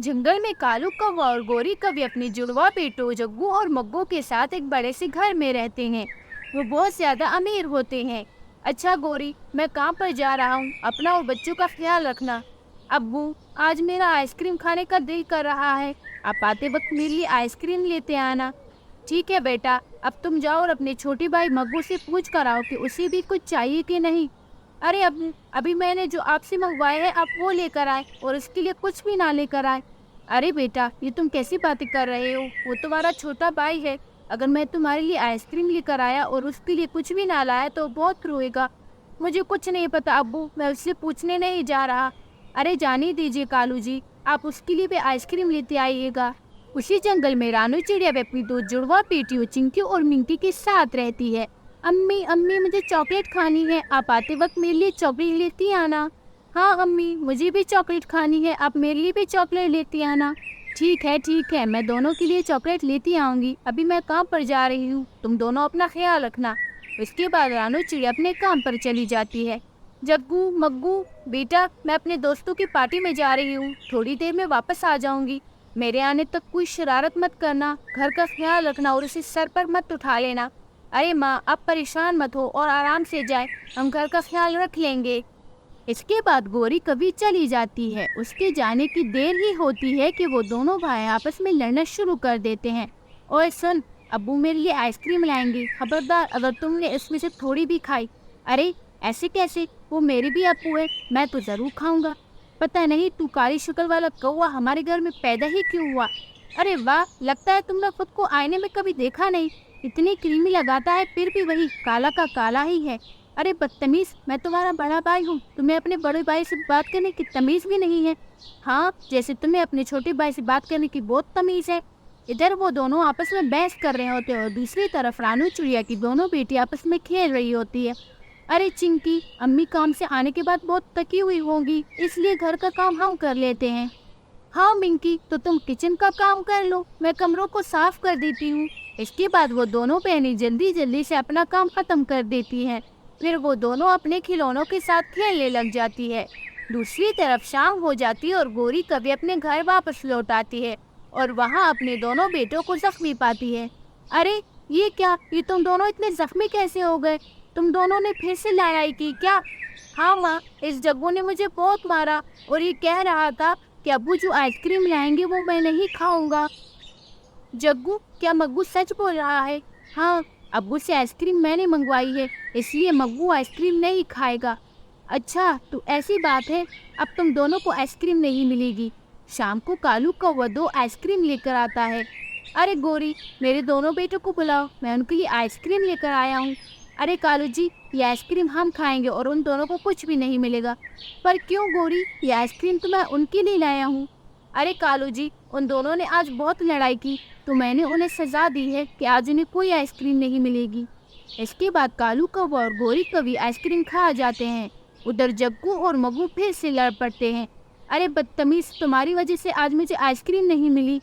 जंगल में कालू कौवा और गोरी कौवी अपने जुड़वा बेटों जग्गू और मग्गू के साथ एक बड़े से घर में रहते हैं। वो बहुत ज्यादा अमीर होते हैं। अच्छा गोरी, मैं काम पर जा रहा हूँ, अपना और बच्चों का ख्याल रखना। अब्बू, आज मेरा आइसक्रीम खाने का दिल कर रहा है, आप आते वक्त मेरे लिए आइसक्रीम लेते आना। ठीक है बेटा, अब तुम जाओ और अपने छोटे भाई मग्गू से पूछ कर आओ कि उसे भी कुछ चाहिए कि नहीं। अरे अब्बू, अभी मैंने जो आपसे मंगवाए हैं आप वो लेकर आए और उसके लिए कुछ भी ना लेकर आए। अरे बेटा, ये तुम कैसी बातें कर रहे हो? वो तुम्हारा छोटा भाई है। अगर मैं तुम्हारे लिए आइसक्रीम लेकर आया और उसके लिए कुछ भी ना लाया तो बहुत रोएगा। मुझे कुछ नहीं पता अब्बू, मैं उससे पूछने नहीं जा रहा। अरे जाने दीजिए कालू जी, आप उसके लिए भी आइसक्रीम लेते आइएगा। उसी जंगल में रानू चिड़िया भी अपनी दो जुड़वा बेटियों चिंकी और मिंकी के साथ रहती है। अम्मी अम्मी, मुझे चॉकलेट खानी है, आप आते वक्त मेरे लिए चॉकलेट लेती आना। हाँ अम्मी, मुझे भी चॉकलेट खानी है, आप मेरे लिए भी चॉकलेट लेती आना। ठीक है, मैं दोनों के लिए चॉकलेट लेती आऊंगी। अभी मैं काम पर जा रही हूँ, तुम दोनों अपना ख्याल रखना। इसके बाद रानू चिड़िया अपने काम पर चली जाती है। जग्गू मग्गू, बेटा मैं अपने दोस्तों की पार्टी में जा रही हूँ, थोड़ी देर में वापस आ जाऊंगी। मेरे आने तक कोई शरारत मत करना, घर का ख्याल रखना और उसे सर पर मत उठा लेना। अरे माँ, आप परेशान मत हो और आराम से जाए, हम घर का ख्याल रख लेंगे। इसके बाद गोरी कभी चली जाती है। उसके जाने की देर ही होती है कि वो दोनों भाई आपस में लड़ना शुरू कर देते हैं। ओए सुन, अब्बू मेरे लिए आइसक्रीम लाएंगे, खबरदार अगर तुमने इसमें से थोड़ी भी खाई। अरे ऐसे कैसे, वो मेरी भी अब्बू है, मैं तो जरूर खाऊंगा। पता नहीं तू काली शक्ल वाला कौवा हमारे घर में पैदा ही क्यों हुआ। अरे वाह, लगता है तुमने खुद को आईने में कभी देखा नहीं। इतनी क्रीमी लगाता है फिर भी वही काला का काला ही है। अरे बदतमीज, मैं तुम्हारा बड़ा भाई हूँ, तुम्हें अपने बड़े भाई से बात करने की तमीज भी नहीं है। हाँ, जैसे तुम्हें अपने छोटे भाई से बात करने की बहुत तमीज है। इधर वो दोनों आपस में बहस कर रहे होते हैं और दूसरी तरफ रानू चिड़िया की दोनों बेटी आपस में खेल रही होती है। अरे चिंकी, अम्मी काम से आने के बाद बहुत थकी हुई होंगी, इसलिए घर का काम हम कर लेते हैं। हाँ मिंकी, तो तुम किचन का काम कर लो, मैं कमरों को साफ कर देती हूँ। इसके बाद वो दोनों बहनें जल्दी जल्दी से अपना काम खत्म कर देती हैं। फिर वो दोनों अपने खिलौनों के साथ खेलने लग जाती है। दूसरी तरफ शाम हो जाती है और गोरी कभी अपने घर वापस लौट आती है और वहाँ अपने दोनों बेटों को जख्मी पाती है। अरे ये क्या, ये तुम दोनों इतने जख्मी कैसे हो गए? तुम दोनों ने फिर से लड़ाई की क्या? हाँ माँ, इस जग्गू ने मुझे बहुत मारा और ये कह रहा था कि अब्बू जो आइसक्रीम लाएंगे वो मैं नहीं खाऊंगा। जग्गू, क्या मग्गू सच बोल रहा है? हाँ, अब्बू से आइसक्रीम मैंने मंगवाई है, इसलिए मग्गू आइसक्रीम नहीं खाएगा। अच्छा तो ऐसी बात है, अब तुम दोनों को आइसक्रीम नहीं मिलेगी। शाम को कालू कौवा दो आइसक्रीम लेकर आता है। अरे गोरी, मेरे दोनों बेटों को बुलाओ, मैं उनके लिए आइसक्रीम लेकर आया हूँ। अरे कालू जी, ये आइसक्रीम हम खाएंगे और उन दोनों को कुछ भी नहीं मिलेगा। पर क्यों गोरी, ये आइसक्रीम तो मैं उनके लिए लाया हूँ। अरे कालू जी, उन दोनों ने आज बहुत लड़ाई की, तो मैंने उन्हें सजा दी है कि आज उन्हें कोई आइसक्रीम नहीं मिलेगी। इसके बाद कालू कौवा और गोरी कभी आइसक्रीम खा जाते हैं। उधर जग्गू और मग्गू फिर से लड़ पड़ते हैं। अरे बदतमीज, तुम्हारी वजह से आज मुझे आइसक्रीम नहीं मिली।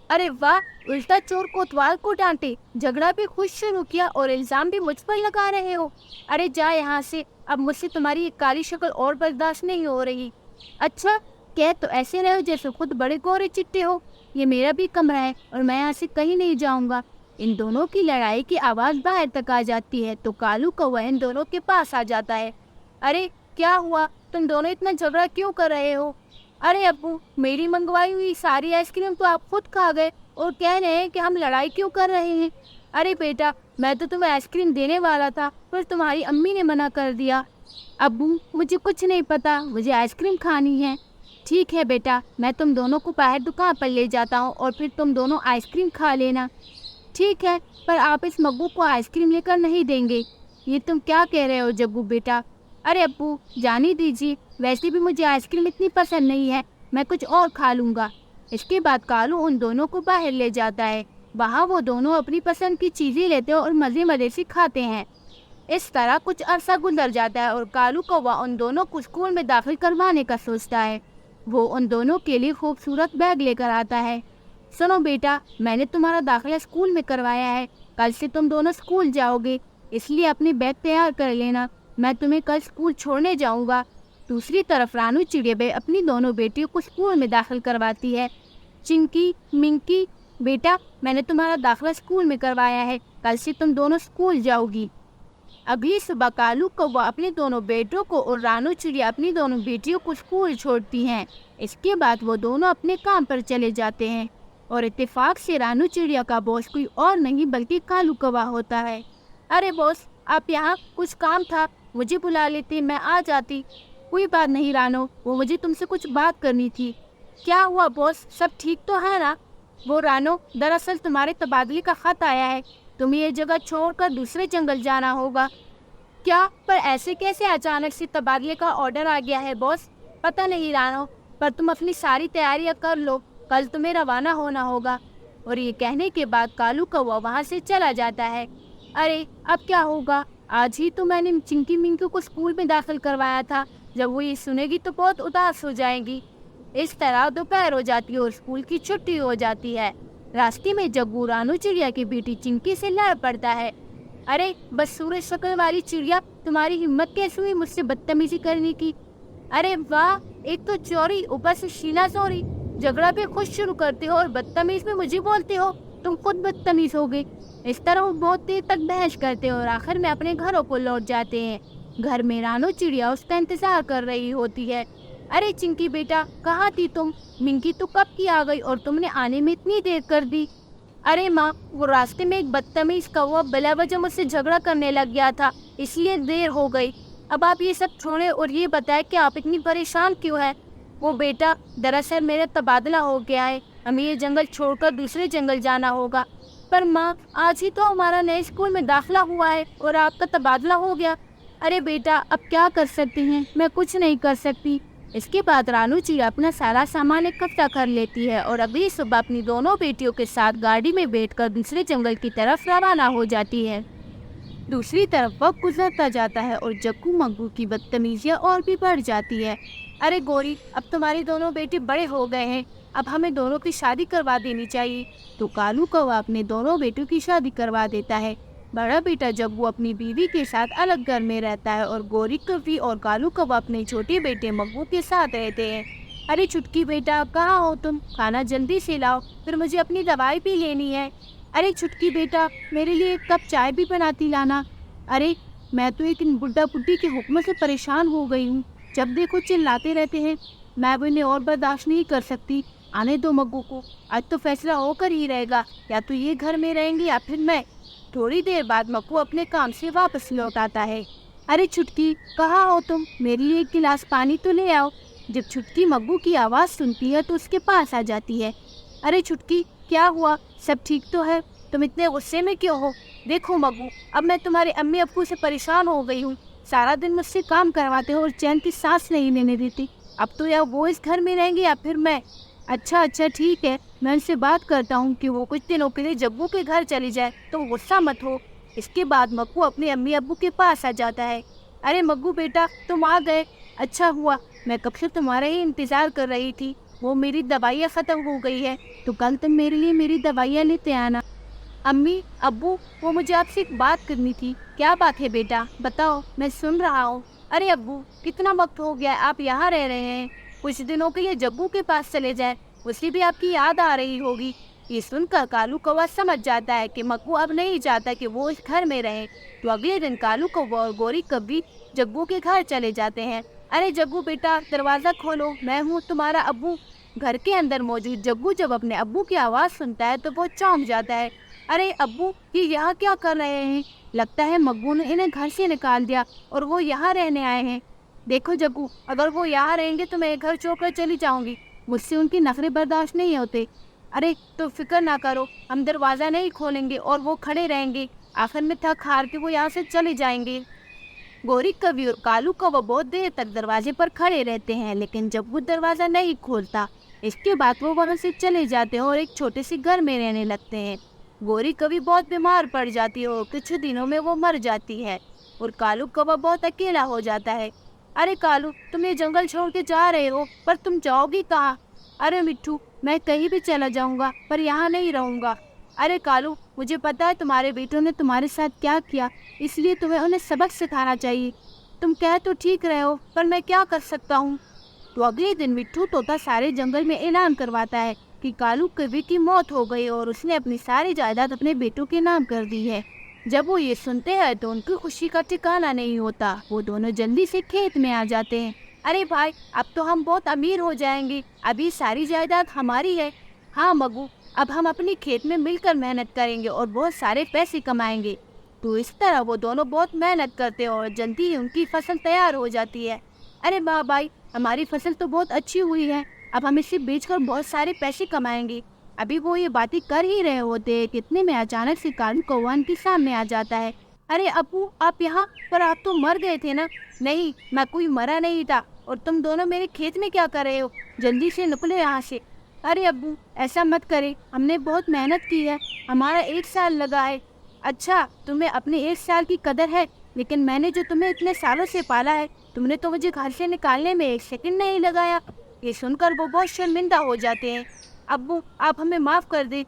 अरे वाह, उल्टा चोर कोतवाल को डांटे, झगड़ा भी खुद शुरू किया और इल्जाम भी मुझ पर लगा रहे हो। अरे जा यहाँ से, अब मुझसे तुम्हारी ये काली शक्ल और बर्दाश्त नहीं हो रही। अच्छा, कह तो ऐसे रहे हो जैसे खुद बड़े गोरे चिट्टे हो। ये मेरा भी कमरा है और मैं यहाँ से कहीं नहीं जाऊंगा। इन दोनों की लड़ाई की आवाज बाहर तक आ जाती है तो कालू कौवा इन दोनों के पास आ जाता है। अरे क्या हुआ, तुम दोनों इतना झगड़ा क्यों कर रहे हो? अरे अब्बू, मेरी मंगवाई हुई सारी आइसक्रीम तो आप खुद खा गए और कह रहे हैं कि हम लड़ाई क्यों कर रहे हैं। अरे बेटा, मैं तो तुम्हें आइसक्रीम देने वाला था, पर तुम्हारी अम्मी ने मना कर दिया। अब्बू, मुझे कुछ नहीं पता, मुझे आइसक्रीम खानी है। ठीक है बेटा, मैं तुम दोनों को बाहर दुकान पर ले जाता हूँ और फिर तुम दोनों आइसक्रीम खा लेना। ठीक है, पर आप इस मग्गू को आइसक्रीम लेकर नहीं देंगे। ये तुम क्या कह रहे हो जग्गू बेटा? अरे अब्बू, जाने दीजिए, वैसे भी मुझे आइसक्रीम इतनी पसंद नहीं है, मैं कुछ और खा लूँगा। इसके बाद कालू उन दोनों को बाहर ले जाता है। वहाँ वो दोनों अपनी पसंद की चीज़ें लेते हैं और मज़े मज़े से खाते हैं। इस तरह कुछ अरसा गुजर जाता है और कालू कौवा उन दोनों को स्कूल में दाखिल करवाने का सोचता है। वो उन दोनों के लिए खूबसूरत बैग लेकर आता है। सुनो बेटा, मैंने तुम्हारा दाखिला स्कूल में करवाया है, कल से तुम दोनों स्कूल जाओगे, इसलिए अपने बैग तैयार कर लेना, मैं तुम्हें कल स्कूल छोड़ने जाऊंगा। दूसरी तरफ रानू चिड़िया अपनी दोनों बेटियों को स्कूल में दाखिल करवाती है। चिंकी, मिंकी, बेटा मैंने तुम्हारा दाखिला स्कूल में करवाया है, कल से तुम दोनों स्कूल जाओगी। अगली सुबह कालू कौवा अपने दोनों बेटों को और रानू चिड़िया अपनी दोनों बेटियों को स्कूल छोड़ती हैं। इसके बाद वो दोनों अपने काम पर चले जाते हैं और इत्तेफाक से रानू चिड़िया का बॉस कोई और नहीं बल्कि कालू कौवा होता है। अरे बॉस, आप यहाँ, कुछ काम था, मुझे बुला लेते, मैं आ जाती। कोई बात नहीं रानो, वो मुझे तुमसे कुछ बात करनी थी। क्या हुआ बॉस, सब ठीक तो है ना? वो रानो, दरअसल तुम्हारे तबादले का खत आया है, तुम्हें ये जगह छोड़कर दूसरे जंगल जाना होगा। क्या? पर ऐसे कैसे अचानक से तबादले का ऑर्डर आ गया है बॉस? पता नहीं रानो, पर तुम अपनी सारी तैयारियां कर लो, कल तुम्हें रवाना होना होगा। और ये कहने के बाद कालू कौवा वहाँ से चला जाता है। अरे अब क्या होगा, आज ही तो मैंने चिंकी मिंकी को स्कूल में दाखिल करवाया था, जब वो ये सुनेगी तो बहुत उदास हो जाएगी। इस तरह दोपहर हो जाती है और स्कूल की छुट्टी हो जाती है। रास्ते में जग्गू रानू चिड़िया की बेटी चिंकी से लड़ पड़ता है। अरे बस सूरज शक्ल वाली चिड़िया, तुम्हारी हिम्मत कैसे हुई मुझसे बदतमीजी करने की? अरे वाह, एक तो चोरी, ऊपर से शीला चोरी। झगड़ा पे खुद शुरू करते हो और बदतमीज में मुझे बोलते हो, तुम खुद बदतमीज हो गए। इस तरह वो बहुत देर तक बहस करते हैं और आखिर में अपने घरों को लौट जाते हैं। घर में रानू चिड़िया उसका इंतजार कर रही होती है। अरे चिंकी बेटा, कहाँ थी तुम? मिंकी तो कब की आ गई और तुमने आने में इतनी देर कर दी। अरे माँ, वो रास्ते में एक बदतमीज कौवा बिला वजह मुझसे झगड़ा करने लग गया था, इसलिए देर हो गई। अब आप ये सब छोड़े और ये बताएं कि आप इतनी परेशान क्यों हैं? वो बेटा, दरअसल मेरा तबादला हो गया है, हमें ये जंगल छोड़कर दूसरे जंगल जाना होगा। पर माँ, आज ही तो हमारा नए स्कूल में दाखिला हुआ है और आपका तबादला हो गया। अरे बेटा, अब क्या कर सकते हैं, मैं कुछ नहीं कर सकती। इसके बाद रानू चिड़िया अपना सारा सामान इकट्ठा कर लेती है और अगली सुबह अपनी दोनों बेटियों के साथ गाड़ी में बैठकर दूसरे जंगल की तरफ रवाना हो जाती है। दूसरी तरफ वक्त गुजरता जाता है और जग्गू मग्गू की बदतमीजियाँ और भी बढ़ जाती है। अरे गोरी, अब तुम्हारे दोनों बेटे बड़े हो गए हैं, अब हमें दोनों की शादी करवा देनी चाहिए। तो कालू कौवा अपने दोनों बेटों की शादी करवा देता है। बड़ा बेटा जग्गू अपनी बीवी के साथ अलग घर में रहता है और गोरी कौवी और कालू कौवा अपने छोटे बेटे मग्गू के साथ रहते हैं। अरे छुटकी बेटा, कहाँ हो तुम? खाना जल्दी से लाओ, फिर मुझे अपनी दवाई भी लेनी है। अरे छुटकी बेटा, मेरे लिए एक कप चाय भी बनाती लाना। अरे मैं तो एक इन बुड्ढा बुड्ढी के हुक्म से परेशान हो गई हूँ, जब देखो चिल्लाते रहते हैं, मैं अब इन्हें और बर्दाश्त नहीं कर सकती। आने दो मग्गू को, आज तो फैसला होकर ही रहेगा, या तो ये घर में रहेंगे या फिर मैं। थोड़ी देर बाद मग्गू अपने काम से वापस लौट आता है। अरे छुटकी, कहाँ हो तुम? मेरे लिए एक गिलास पानी तो ले आओ। जब छुटकी मग्गू की आवाज़ सुनती है तो उसके पास आ जाती है। अरे छुटकी, क्या हुआ, सब ठीक तो है? तुम इतने गुस्से में क्यों हो? देखो मग्गू, अब मैं तुम्हारे अम्मी अब्बू से परेशान हो गई हूँ, सारा दिन मुझसे काम करवाते हो और चैन की सांस नहीं लेने देती। अब तो या वो इस घर में रहेंगे या फिर मैं। अच्छा ठीक है, मैं उनसे बात करता हूँ कि वो कुछ दिनों के लिए जग्गू के घर चली जाए, तुम गुस्सा मत हो। इसके बाद मग्गू अपने अम्मी अब्बू के पास आ जाता है। अरे मग्गू बेटा, तुम आ गए, अच्छा हुआ, मैं कब से तुम्हारा ही इंतज़ार कर रही थी। वो मेरी दवाइयाँ ख़त्म हो गई है, तो कल तुम मेरे लिए मेरी दवाइयाँ लेते आना। अम्मी अब्बू, वो मुझे आपसे एक बात करनी थी। क्या बात है बेटा, बताओ, मैं सुन रहा हूँ। अरे अब्बू, कितना वक्त हो गया आप यहाँ रह रहे हैं, कुछ दिनों के लिए जग्गू के पास चले जाएं, उसे भी आपकी याद आ रही होगी। ये सुनकर कालू कौवा समझ जाता है कि मग्गू अब नहीं चाहता कि वो इस घर में रहे। तो अगले दिन कालू कौवा और गोरी कौवी जग्गू के घर चले जाते हैं। अरे जग्गू बेटा, दरवाज़ा खोलो, मैं हूँ तुम्हारा अब्बू। घर के अंदर मौजूद जग्गू जब अपने अब्बू की आवाज़ सुनता है तो वो चौंक जाता है। अरे अब्बू, ये यहाँ क्या कर रहे हैं? लगता है मग्गू ने इन्हें घर से निकाल दिया और वो यहाँ रहने आए हैं। देखो जग्गू, अगर वो यहाँ रहेंगे तो मैं घर छोड़कर चली जाऊँगी, मुझसे उनकी नखरे बर्दाश्त नहीं होते। अरे तो फिक्र ना करो, हम दरवाज़ा नहीं खोलेंगे और वो खड़े रहेंगे, आखिर में थक हार के वो यहाँ से चले जाएंगे। गोरी कौवी और कालू कौवा बहुत देर तक दरवाजे पर खड़े रहते हैं, लेकिन जग्गू दरवाज़ा नहीं खोलता। इसके बाद वो वहाँ से चले जाते हैं और एक छोटे से घर में रहने लगते हैं। गोरी कौवी बहुत बीमार पड़ जाती है और कुछ दिनों में वो मर जाती है और कालू कौवा बहुत अकेला हो जाता है। अरे कालू, तुम ये जंगल छोड़ के जा रहे हो, पर तुम जाओगी कहाँ? अरे मिट्ठू, मैं कहीं भी चला जाऊँगा, पर यहाँ नहीं रहूँगा। अरे कालू, मुझे पता है तुम्हारे बेटों ने तुम्हारे साथ क्या किया, इसलिए तुम्हें उन्हें सबक सिखाना चाहिए। तुम कह तो ठीक रहे हो, पर मैं क्या कर सकता हूँ? तो अगले दिन मिट्ठू तोता सारे जंगल में ऐलान करवाता है کہ کالو کبھی کی موت ہو گئی اور اس نے اپنی ساری جائیداد اپنے بیٹوں کے نام کر دی ہے۔ جب وہ یہ سنتے ہیں تو ان کی خوشی کا ٹھکانہ نہیں ہوتا۔ وہ دونوں جلدی سے کھیت میں آ جاتے ہیں۔ ارے بھائی، اب تو ہم بہت امیر ہو جائیں گے، ابھی ساری جائیداد ہماری ہے۔ ہاں مگو، اب ہم اپنی کھیت میں مل کر محنت کریں گے اور بہت سارے پیسے کمائیں گے۔ تو اس طرح وہ دونوں بہت محنت کرتے ہیں اور جلدی ہی ان کی فصل تیار ہو جاتی ہے۔ ارے واہ بھائی، ہماری فصل تو بہت اچھی ہوئی ہے، اب ہم اسے بیچ کر بہت سارے پیسے کمائیں گے۔ ابھی وہ یہ باتیں کر ہی رہے ہوتے ہیں کہ اتنے میں اچانک سے کالو کوا ان کے سامنے آ جاتا ہے۔ ارے ابو، آپ یہاں پر؟ آپ تو مر گئے تھے نا؟ نہیں، میں کوئی مرا نہیں تھا۔ اور تم دونوں میرے کھیت میں کیا کر رہے ہو؟ جلدی سے نکلو یہاں سے۔ ارے ابو، ایسا مت کرے، ہم نے بہت محنت کی ہے، ہمارا 1 سال لگا ہے۔ اچھا، تمہیں اپنے 1 سال کی قدر ہے، لیکن میں نے جو تمہیں اتنے سالوں سے پالا ہے، تم نے تو مجھے گھر سے نکالنے میں 1 سیکنڈ نہیں لگایا۔ یہ سن کر وہ بہت شرمندہ ہو جاتے ہیں۔ ابو، آپ ہمیں معاف کر دیں،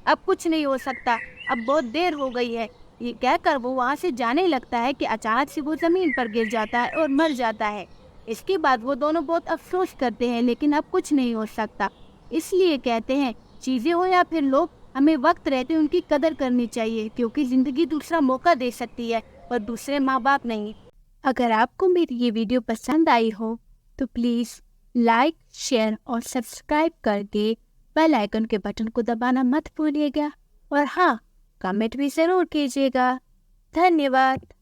اب کچھ نہیں ہو سکتا، اب بہت دیر ہو گئی ہے۔ یہ کہہ کر وہ وہاں سے جانے لگتا ہے کہ اچانک سے وہ زمین پر گر جاتا ہے اور مر جاتا ہے۔ اس کے بعد وہ دونوں بہت افسوس کرتے ہیں، لیکن اب کچھ نہیں ہو سکتا۔ اس لیے کہتے ہیں، چیزیں ہو یا پھر لوگ، ہمیں وقت رہتے ان کی قدر کرنی چاہیے، کیونکہ زندگی دوسرا موقع دے سکتی ہے اور دوسرے ماں باپ نہیں۔ اگر آپ کو میری یہ ویڈیو پسند آئی ہو تو پلیز لائک، شیئر اور سبسکرائب کر کے بیل آئیکن کے بٹن کو دبانا مت بھولیے گا، اور ہاں، کمنٹ بھی ضرور کیجیے گا۔ دھنیہ واد۔